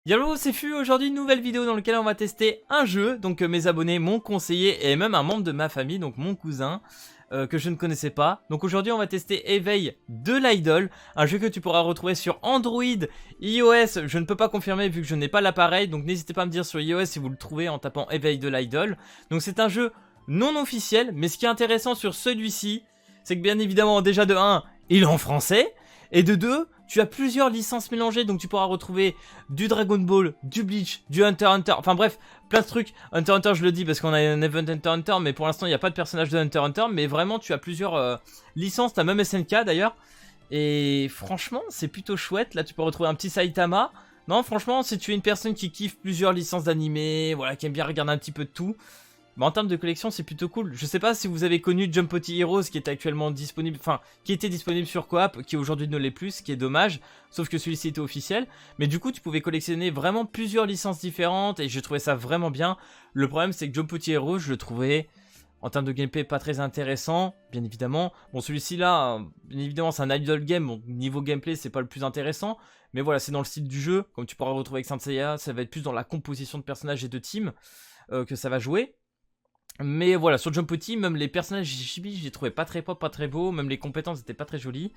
Yallo, c'est Fu, aujourd'hui une nouvelle vidéo dans laquelle on va tester un jeu, donc mes abonnés m'ont conseillé et même un membre de ma famille, donc mon cousin, que je ne connaissais pas. Donc aujourd'hui on va tester Éveil de l'Idol, un jeu que tu pourras retrouver sur Android, iOS, je ne peux pas confirmer vu que je n'ai pas l'appareil, donc n'hésitez pas à me dire sur iOS si vous le trouvez en tapant Éveil de l'Idol. Donc c'est un jeu non officiel, mais ce qui est intéressant sur celui-ci, c'est que bien évidemment déjà de 1, il est en français, et de 2, tu as plusieurs licences mélangées, donc tu pourras retrouver du Dragon Ball, du Bleach, du Hunter x Hunter, enfin bref, plein de trucs. Hunter x Hunter, je le dis parce qu'on a un event Hunter x Hunter, mais pour l'instant il n'y a pas de personnage de Hunter x Hunter, mais vraiment tu as plusieurs licences, tu as même SNK d'ailleurs, et franchement c'est plutôt chouette. Là tu peux retrouver un petit Saitama. Non, franchement, si tu es une personne qui kiffe plusieurs licences d'animé, voilà, qui aime bien regarder un petit peu de tout, bah en termes de collection c'est plutôt cool. Je sais pas si vous avez connu Jumpoti Heroes qui est actuellement disponible, enfin qui était disponible sur Coop, qui aujourd'hui ne l'est plus, ce qui est dommage, sauf que celui-ci était officiel. Mais du coup tu pouvais collectionner vraiment plusieurs licences différentes et je trouvais ça vraiment bien. Le problème c'est que Jumpoti Heroes je le trouvais en termes de gameplay pas très intéressant, bien évidemment. Bon celui-ci là, bien évidemment c'est un idle game, donc niveau gameplay c'est pas le plus intéressant. Mais voilà, c'est dans le style du jeu, comme tu pourras retrouver avec Saint Seiya, ça va être plus dans la composition de personnages et de teams que ça va jouer. Mais voilà, sur Jumpoti, même les personnages chibi, je les trouvais pas très pop, pas très beaux, même les compétences étaient pas très jolies.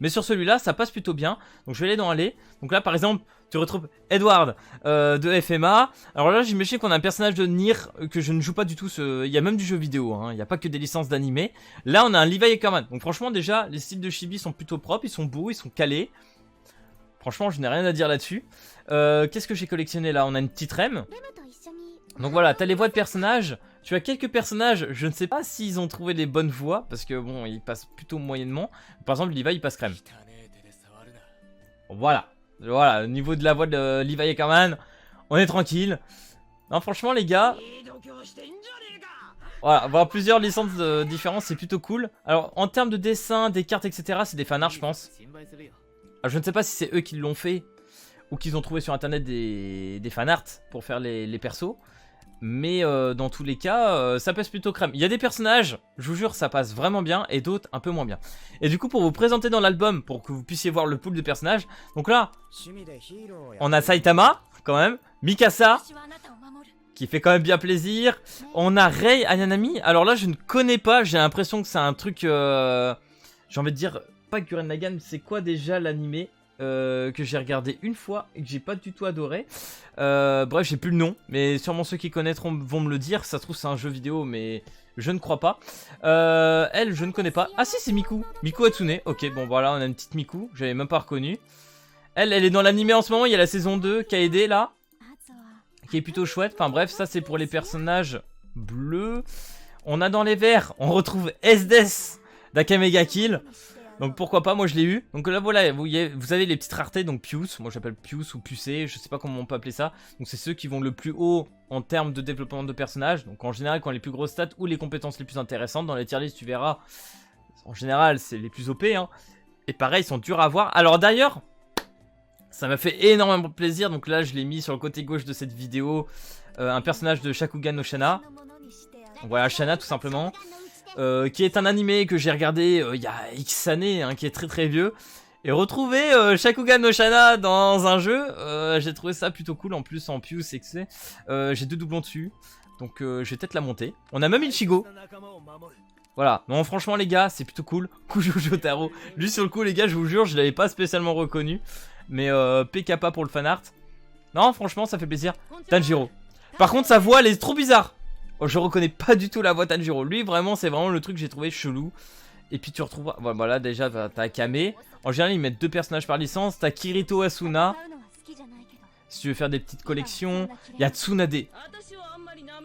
Mais sur celui-là, ça passe plutôt bien. Donc je vais aller dans Aller. Donc là, par exemple, tu retrouves Edward de FMA. Alors là, j'imagine qu'on a un personnage de Nier que je ne joue pas du tout. Il y a même du jeu vidéo, hein. Il n'y a pas que des licences d'animé. Là, on a un Levi Ackerman. Donc franchement, déjà, les styles de chibi sont plutôt propres, ils sont beaux, ils sont calés. Franchement, je n'ai rien à dire là-dessus. Qu'est-ce que j'ai collectionné là? On a une petite rem. Donc voilà, t'as les voix de personnages. Tu as quelques personnages, je ne sais pas s'ils ont trouvé les bonnes voix, parce que bon, ils passent plutôt moyennement. Par exemple, Levi, il passe crème. Voilà. Voilà, au niveau de la voix de Levi Ackerman, on est tranquille. Non, franchement, les gars, voilà, avoir plusieurs licences différentes, c'est plutôt cool. Alors, en termes de dessin, des cartes, etc., c'est des fanarts, je pense. Alors, je ne sais pas si c'est eux qui l'ont fait, ou qu'ils ont trouvé sur internet des fanarts pour faire les persos. Mais dans tous les cas, ça passe plutôt crème. Il y a des personnages, je vous jure, ça passe vraiment bien, et d'autres un peu moins bien. Et du coup, pour vous présenter dans l'album, pour que vous puissiez voir le pool de personnages, donc là, on a Saitama, quand même, Mikasa, qui fait quand même bien plaisir. On a Rei Ayanami, alors là, je ne connais pas, j'ai l'impression que c'est un truc, j'ai envie de dire, pas Gurren Lagann, c'est quoi déjà l'animé que j'ai regardé une fois et que j'ai pas du tout adoré. Bref, j'ai plus le nom, mais sûrement ceux qui connaîtront vont me le dire. Ça se trouve c'est un jeu vidéo, mais je ne crois pas. Elle, je ne connais pas. Ah si, c'est Miku. Miku Hatsune. Ok, bon voilà, on a une petite Miku. J'avais même pas reconnu. Elle est dans l'animé en ce moment. Il y a la saison 2, Kaede là, qui est plutôt chouette. Enfin bref, ça c'est pour les personnages bleus. On a dans les verts, on retrouve Esdes d'Akamega Kill. Donc pourquoi pas, moi je l'ai eu. Donc là voilà, vous avez les petites raretés, donc Pius, moi j'appelle Pius ou Pucé, je sais pas comment on peut appeler ça. Donc c'est ceux qui vont le plus haut en termes de développement de personnages. Donc en général quand les plus grosses stats ou les compétences les plus intéressantes. Dans les tier list tu verras, en général c'est les plus OP hein. Et pareil, ils sont durs à voir. Alors d'ailleurs, ça m'a fait énormément plaisir, donc là je l'ai mis sur le côté gauche de cette vidéo. Un personnage de Shakugan no Shana. Donc voilà, Shana tout simplement. Qui est un animé que j'ai regardé il y a X années, hein, qui est très très vieux. Et retrouver Shakugan no Shana dans un jeu, j'ai trouvé ça plutôt cool. En plus en Pius, c'est que c'est. J'ai 2 doublons dessus, donc je vais peut-être la monter. On a même Ichigo. Voilà, non franchement les gars, c'est plutôt cool. Kujo Jotaro. Lui sur le coup les gars, je vous jure, je l'avais pas spécialement reconnu. Mais PKPA pour le fanart. Non franchement ça fait plaisir. Tanjiro. Par contre sa voix elle est trop bizarre. Oh, je reconnais pas du tout la voix Tanjiro. Lui, vraiment, c'est vraiment le truc que j'ai trouvé chelou. Et puis tu retrouves... Voilà, déjà, t'as Akame. En général, ils mettent 2 personnages par licence. T'as Kirito Asuna. Si tu veux faire des petites collections. Il y a Tsunade.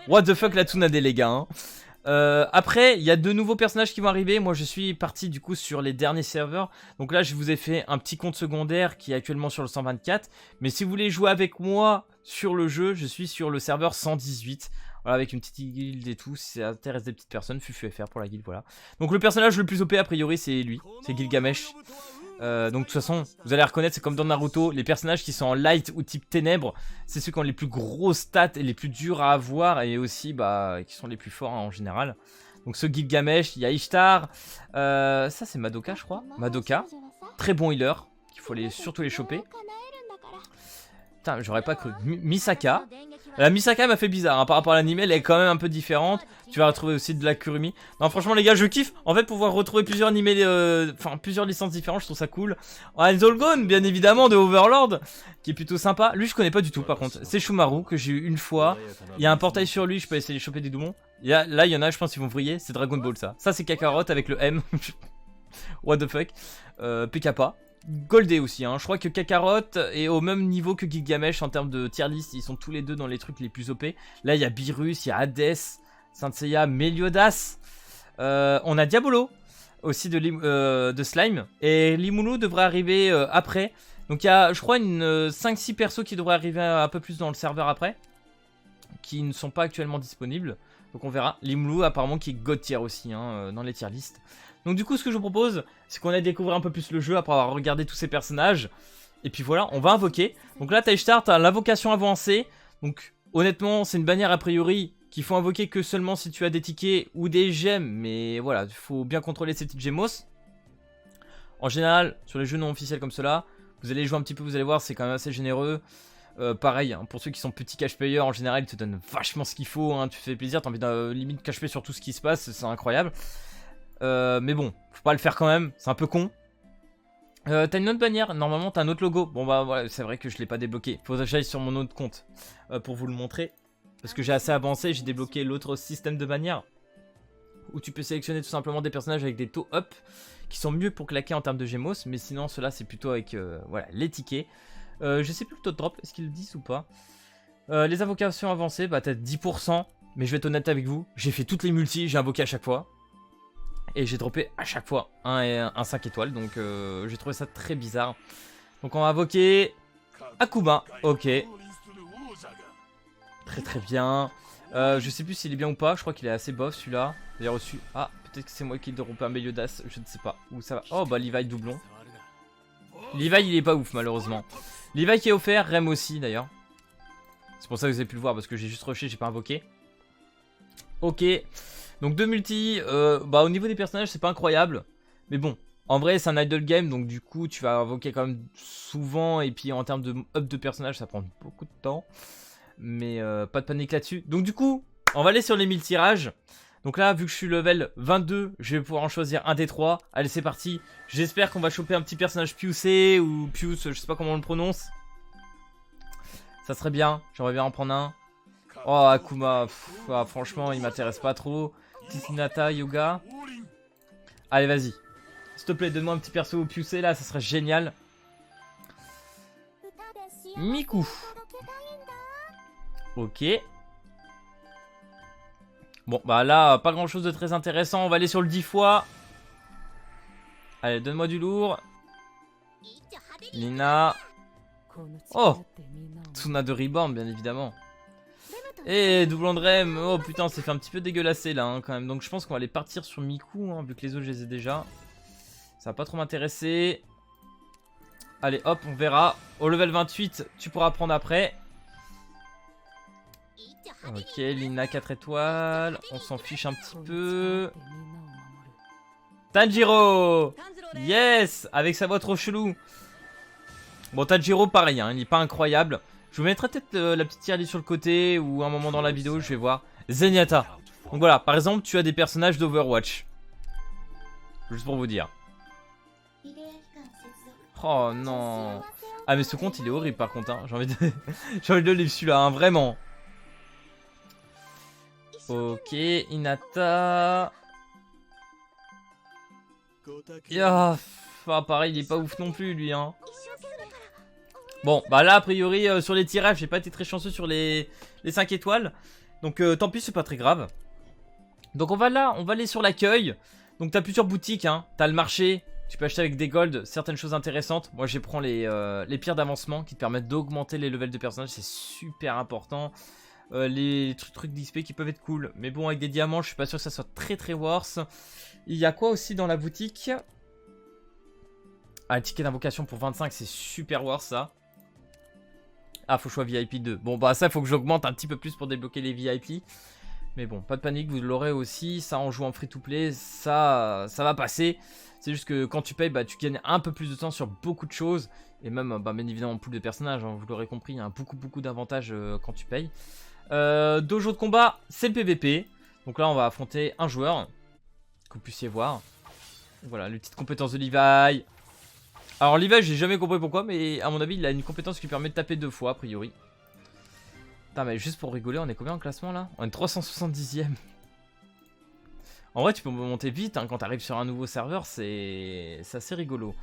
What the fuck, la Tsunade, les gars. Hein. Après, il y a 2 nouveaux personnages qui vont arriver. Moi, je suis parti, du coup, sur les derniers serveurs. Donc là, je vous ai fait un petit compte secondaire qui est actuellement sur le 124. Mais si vous voulez jouer avec moi sur le jeu, je suis sur le serveur 118. Voilà, avec une petite guilde et tout, si ça intéresse des petites personnes, FuFuFR pour la guilde, voilà. Donc le personnage le plus OP a priori c'est lui, c'est Gilgamesh. Donc de toute façon, vous allez reconnaître, c'est comme dans Naruto, les personnages qui sont en light ou type ténèbres, c'est ceux qui ont les plus gros stats et les plus durs à avoir, et aussi bah qui sont les plus forts hein, en général. Donc ce Gilgamesh, il y a Ishtar, ça c'est Madoka je crois, Madoka, très bon healer, qu'il faut surtout les choper. Putain, j'aurais pas cru. Misaka. La Misaka m'a fait bizarre, hein. Par rapport à l'anime, elle est quand même un peu différente. Tu vas retrouver aussi de la Kurumi. Non, franchement, les gars, je kiffe. En fait, pouvoir retrouver plusieurs animés, enfin, plusieurs licences différentes, je trouve ça cool. Hands All Gone, bien évidemment, de Overlord, qui est plutôt sympa. Lui, je connais pas du tout, par contre. C'est Shumaru, que j'ai eu une fois. Il y a un portail sur lui, je peux essayer de choper des doublons. Là, il y en a, je pense qu'ils vont vriller. C'est Dragon Ball, ça. Ça, c'est Kakarot avec le M. What the fuck. PKPA. Goldé aussi, hein. Je crois que Kakarot est au même niveau que Gilgamesh en termes de tier list. Ils sont tous les deux dans les trucs les plus OP. Là, il y a Beerus, il y a Hades, Saint Seiya, Meliodas. On a Diabolo aussi de Slime. Et Limulu devrait arriver après. Donc il y a, je crois, une 5-6 persos qui devraient arriver un peu plus dans le serveur après. Qui ne sont pas actuellement disponibles. Donc on verra. Limulu apparemment qui est God tier aussi, hein, dans les tier list. Donc du coup, ce que je vous propose, c'est qu'on aille découvrir un peu plus le jeu après avoir regardé tous ces personnages. Et puis voilà, on va invoquer. Donc là, Taishtar, t'as l'invocation avancée. Donc honnêtement, c'est une bannière a priori qu'il faut invoquer que seulement si tu as des tickets ou des gemmes. Mais voilà, il faut bien contrôler ces petites gemmos. En général, sur les jeux non officiels comme cela, vous allez jouer un petit peu, vous allez voir, c'est quand même assez généreux. Pareil, hein, pour ceux qui sont petits cash payers, en général, ils te donnent vachement ce qu'il faut. Hein, tu fais plaisir, t'as envie de limite cash pay sur tout ce qui se passe, c'est incroyable. Mais bon, faut pas le faire quand même, c'est un peu con. T'as une autre bannière, normalement t'as un autre logo. Bon bah voilà, c'est vrai que je l'ai pas débloqué. Faut que j'aille sur mon autre compte pour vous le montrer. Parce que j'ai assez avancé, j'ai débloqué l'autre système de bannière. Où tu peux sélectionner tout simplement des personnages avec des taux up. Qui sont mieux pour claquer en termes de gemmos. Mais sinon cela c'est plutôt avec voilà, les tickets. Je sais plus le taux de drop, est-ce qu'ils le disent ou pas. Les invocations avancées, bah t'as 10%. Mais je vais être honnête avec vous, j'ai fait toutes les multis, j'ai invoqué à chaque fois. Et j'ai droppé à chaque fois un 5 étoiles. Donc j'ai trouvé ça très bizarre. Donc on va invoquer Akuma. Ok. Très très bien. Je sais plus s'il est bien ou pas. Je crois qu'il est assez bof celui-là. Il a reçu. Ah, peut-être que c'est moi qui ai droppé un Meliodas. Je ne sais pas où ça va. Oh bah Levi doublon. Levi il est pas ouf malheureusement. Levi qui est offert. Rem aussi d'ailleurs. C'est pour ça que vous avez pu le voir. Parce que j'ai juste rushé. J'ai pas invoqué. Ok. Donc 2 multi, bah au niveau des personnages c'est pas incroyable. Mais bon, en vrai c'est un idle game. Donc du coup tu vas invoquer quand même souvent. Et puis en termes de up de personnages ça prend beaucoup de temps. Mais pas de panique là-dessus. Donc du coup on va aller sur les 1000 tirages. Donc là vu que je suis level 22, je vais pouvoir en choisir un des 3. Allez c'est parti. J'espère qu'on va choper un petit personnage Piusé ou Pius, je sais pas comment on le prononce. Ça serait bien, j'aimerais bien en prendre un. Oh Akuma, ah, franchement il m'intéresse pas trop. Hinata, Yoga. Allez vas-y. S'il te plaît donne-moi un petit perso Piusé là, ça serait génial. Miku. Ok. Bon bah là pas grand chose de très intéressant. On va aller sur le 10 fois. Allez donne-moi du lourd. Nina. Oh Tsuna de Reborn bien évidemment. Et doublon de Rem, oh putain, c'est fait un petit peu dégueulasser là hein, quand même. Donc je pense qu'on va aller partir sur Miku, hein, vu que les autres je les ai déjà. Ça va pas trop m'intéresser. Allez hop, on verra. Au level 28, tu pourras prendre après. Ok, Lina 4 étoiles. On s'en fiche un petit peu. Tanjiro. Yes. Avec sa voix trop chelou. Bon Tanjiro pareil, hein, il est pas incroyable. Je vous mettrai peut-être la petite tier list sur le côté ou un moment dans la vidéo, je vais voir. Zenyatta. Donc voilà, par exemple, tu as des personnages d'Overwatch. Juste pour vous dire. Oh non. Ah mais ce compte il est horrible par contre. Hein. J'ai envie de le lire celui-là, hein, vraiment. Ok, Hinata. Ah, pareil, il est pas ouf non plus lui. Hein. Bon, bah là, a priori, sur les tirages, j'ai pas été très chanceux sur les 5 étoiles. Donc, tant pis, c'est pas très grave. Donc, on va aller sur l'accueil. Donc, t'as plusieurs boutiques, hein. T'as le marché. Tu peux acheter avec des golds certaines choses intéressantes. Moi, je prends les pierres d'avancement qui te permettent d'augmenter les levels de personnages. C'est super important. Les trucs d'XP qui peuvent être cool. Mais bon, avec des diamants, je suis pas sûr que ça soit très très worse. Il y a quoi aussi dans la boutique? Ah, le ticket d'invocation pour 25, c'est super worse ça. Ah, faut choix VIP 2. Bon, bah ça, il faut que j'augmente un petit peu plus pour débloquer les VIP. Mais bon, pas de panique, vous l'aurez aussi. Ça, en jouant en free-to-play, ça va passer. C'est juste que quand tu payes, bah, tu gagnes un peu plus de temps sur beaucoup de choses. Et même, bah, bien évidemment, pool de personnages, hein, vous l'aurez compris, il y a beaucoup d'avantages quand tu payes. Dojo de combat, c'est le PVP. Donc là, on va affronter un joueur, que vous puissiez voir. Voilà, les petites compétences de Levi. Alors Levi, j'ai jamais compris pourquoi, mais à mon avis, il a une compétence qui permet de taper 2 fois, a priori. Putain, mais juste pour rigoler, on est combien en classement là? On est 370ème. En vrai, tu peux monter vite hein, quand tu arrives sur un nouveau serveur, c'est assez rigolo.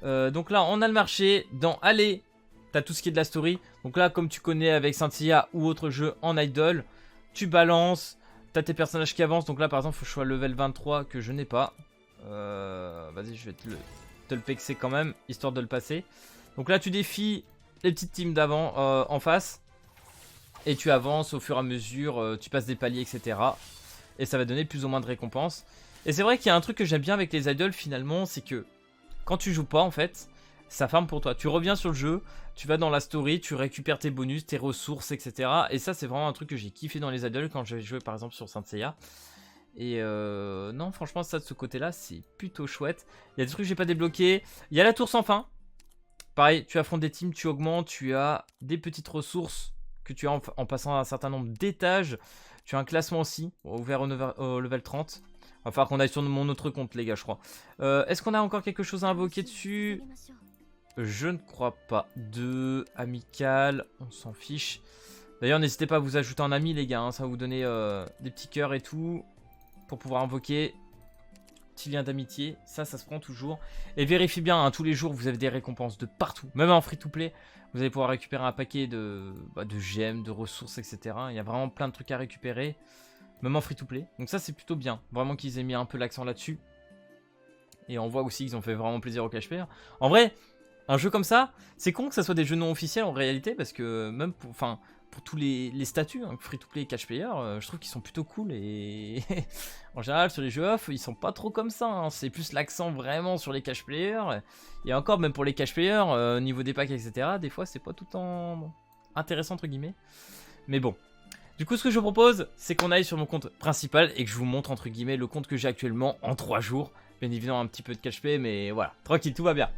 Donc là, on a le marché. Dans Aller, t'as tout ce qui est de la story. Donc là, comme tu connais avec Saint Seiya ou autre jeu en idol, tu balances. T'as tes personnages qui avancent. Donc là, par exemple, il faut que je sois level 23 que je n'ai pas. Vas-y, je vais te le pexer quand même, histoire de le passer. Donc là, tu défies les petites teams d'avant en face. Et tu avances au fur et à mesure. Tu passes des paliers, etc. Et ça va donner plus ou moins de récompenses. Et c'est vrai qu'il y a un truc que j'aime bien avec les idols finalement, c'est que quand tu joues pas en fait, ça farm pour toi. Tu reviens sur le jeu, tu vas dans la story, tu récupères tes bonus, tes ressources, etc. Et ça c'est vraiment un truc que j'ai kiffé dans les idols quand j'ai joué par exemple sur Saint Seiya. Et non franchement ça de ce côté là c'est plutôt chouette. Il y a des trucs que j'ai pas débloqués. Il y a la tour sans fin. Pareil, tu affrontes des teams, tu augmentes, tu as des petites ressources que tu as en passant un certain nombre d'étages. Tu as un classement aussi, ouvert au level 30. Il va falloir qu'on aille sur mon autre compte, les gars, je crois. Est-ce qu'on a encore quelque chose à invoquer dessus? Je ne crois pas. De amical, on s'en fiche. D'ailleurs, n'hésitez pas à vous ajouter un ami, les gars. Hein, ça va vous donner des petits cœurs et tout. Pour pouvoir invoquer. Petit lien d'amitié. Ça se prend toujours. Et vérifiez bien, hein, tous les jours, vous avez des récompenses de partout. Même en free-to-play, vous allez pouvoir récupérer un paquet de gemmes, de ressources, etc. Il y a vraiment plein de trucs à récupérer. Même en free-to-play. Donc ça, c'est plutôt bien. Vraiment qu'ils aient mis un peu l'accent là-dessus. Et on voit aussi qu'ils ont fait vraiment plaisir aux cash players. En vrai, un jeu comme ça, c'est con que ça soit des jeux non officiels en réalité. Parce que même pour tous les statuts, hein, free-to-play et cash player, je trouve qu'ils sont plutôt cool. Et en général, sur les jeux off, ils sont pas trop comme ça. Hein. C'est plus l'accent vraiment sur les cash players. Et encore, même pour les cash players, au niveau des packs, etc., des fois, c'est pas tout le temps intéressant, entre guillemets. Mais bon. Du coup, ce que je propose, c'est qu'on aille sur mon compte principal et que je vous montre, entre guillemets, le compte que j'ai actuellement en 3 jours. Bien évidemment, un petit peu de cash play, mais voilà, tranquille, tout va bien.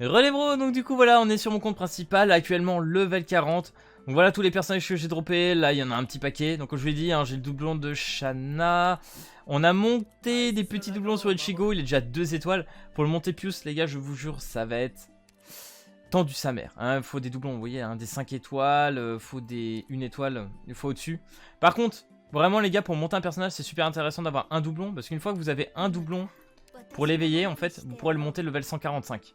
Relais bro, donc du coup, voilà, on est sur mon compte principal, actuellement level 40. Donc voilà tous les personnages que j'ai droppés, là, il y en a un petit paquet. Donc comme je vous l'ai dit, hein, j'ai le doublon de Shanna. On a monté des petits doublons sur Ichigo, il est déjà 2 étoiles. Pour le monter Pius, les gars, je vous jure, ça va être tendu sa mère, hein, faut des doublons, vous voyez, hein, des 5 étoiles, faut des 1 étoile, il faut au-dessus. Par contre, vraiment les gars, pour monter un personnage, c'est super intéressant d'avoir un doublon, parce qu'une fois que vous avez un doublon, pour l'éveiller, en fait, vous pourrez le monter level 145.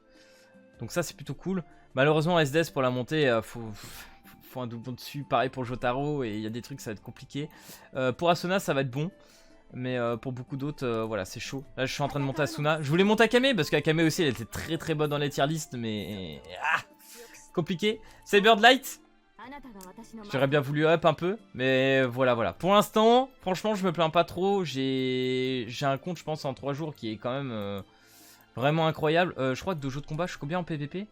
Donc ça, c'est plutôt cool. Malheureusement, SDS, pour la monter, faut un doublon dessus, pareil pour Jotaro, et il y a des trucs, ça va être compliqué. Pour Asuna, ça va être bon. Mais pour beaucoup d'autres, voilà, c'est chaud. Là, je suis en train de monter Asuna. Je voulais monter Akame, parce qu'Akame aussi, elle était très bonne dans les tier list, mais... Ah, compliqué. Cyberlight, j'aurais bien voulu up un peu, mais voilà. Pour l'instant, franchement, je me plains pas trop. J'ai un compte, je pense, en 3 jours qui est quand même vraiment incroyable. Je crois que Dojo de combat, je suis combien en PVP?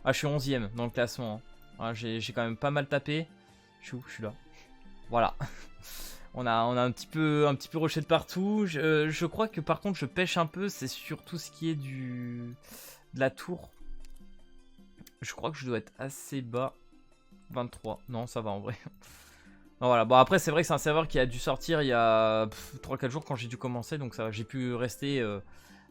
Ah, je suis 11ème dans le classement. Hein. Voilà, j'ai quand même pas mal tapé. Je suis où? Je suis là. Voilà. On a un petit peu rushé de partout. Je crois que par contre je pêche un peu. C'est sur tout ce qui est de la tour. Je crois que je dois être assez bas. 23. Non, ça va en vrai. Non, voilà. Bon, après c'est vrai que c'est un serveur qui a dû sortir il y a 3-4 jours quand j'ai dû commencer. Donc ça, j'ai pu rester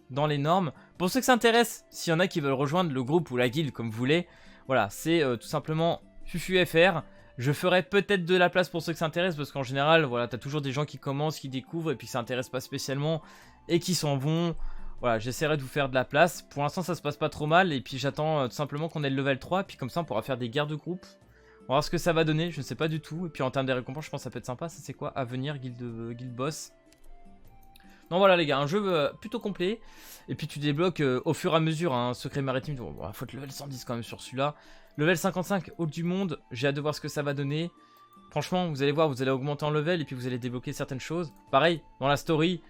dans les normes. Pour ceux que ça intéresse, s'il y en a qui veulent rejoindre le groupe ou la guilde comme vous voulez. Voilà, c'est tout simplement FufuFR. Je ferai peut-être de la place pour ceux qui s'intéressent parce qu'en général, voilà, t'as toujours des gens qui commencent, qui découvrent et puis qui s'intéressent pas spécialement et qui s'en vont. Voilà, j'essaierai de vous faire de la place. Pour l'instant, ça se passe pas trop mal et puis j'attends tout simplement qu'on ait le level 3 et puis comme ça, on pourra faire des guerres de groupe. On va voir ce que ça va donner, je ne sais pas du tout. Et puis en termes de récompenses, je pense que ça peut être sympa. Ça, c'est quoi? Avenir, guild boss. Non, voilà les gars, un jeu plutôt complet. Et puis tu débloques au fur et à mesure un secret maritime. Bon, faut être level 110 quand même sur celui-là. Level 55, haut du monde. J'ai hâte de voir ce que ça va donner. Franchement, vous allez voir, vous allez augmenter en level et puis vous allez débloquer certaines choses. Pareil, dans la story,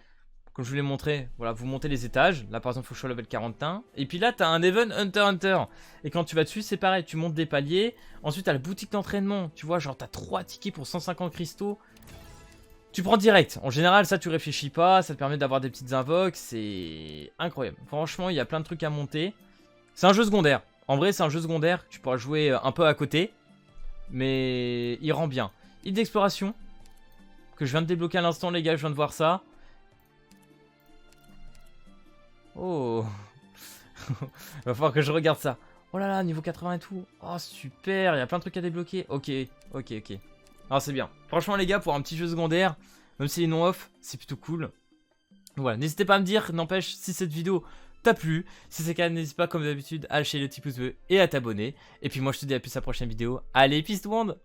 comme je vous l'ai montré, voilà, vous montez les étages. Là, par exemple, il faut que je sois level 41. Et puis là, tu as un event Hunter. Et quand tu vas dessus, c'est pareil, tu montes des paliers. Ensuite, tu as la boutique d'entraînement. Tu vois, genre, tu as 3 tickets pour 150 cristaux. Tu prends direct. En général, ça, tu réfléchis pas. Ça te permet d'avoir des petites invoques. C'est incroyable. Franchement, il y a plein de trucs à monter. C'est un jeu secondaire. En vrai, c'est un jeu secondaire que tu pourras jouer un peu à côté. Mais il rend bien. Île d'exploration. Que je viens de débloquer à l'instant, les gars. Je viens de voir ça. Oh. Va falloir que je regarde ça. Oh là là, niveau 80 et tout. Oh, super. Il y a plein de trucs à débloquer. Ok, ok, ok. Ah, c'est bien. Franchement, les gars, pour un petit jeu secondaire, même s'il est non off, c'est plutôt cool. Voilà, n'hésitez pas à me dire, n'empêche, si cette vidéo t'a plu. Si c'est le cas, n'hésite pas, comme d'habitude, à lâcher le petit pouce bleu et à t'abonner. Et puis moi, je te dis à plus à la prochaine vidéo. Allez, peace to monde!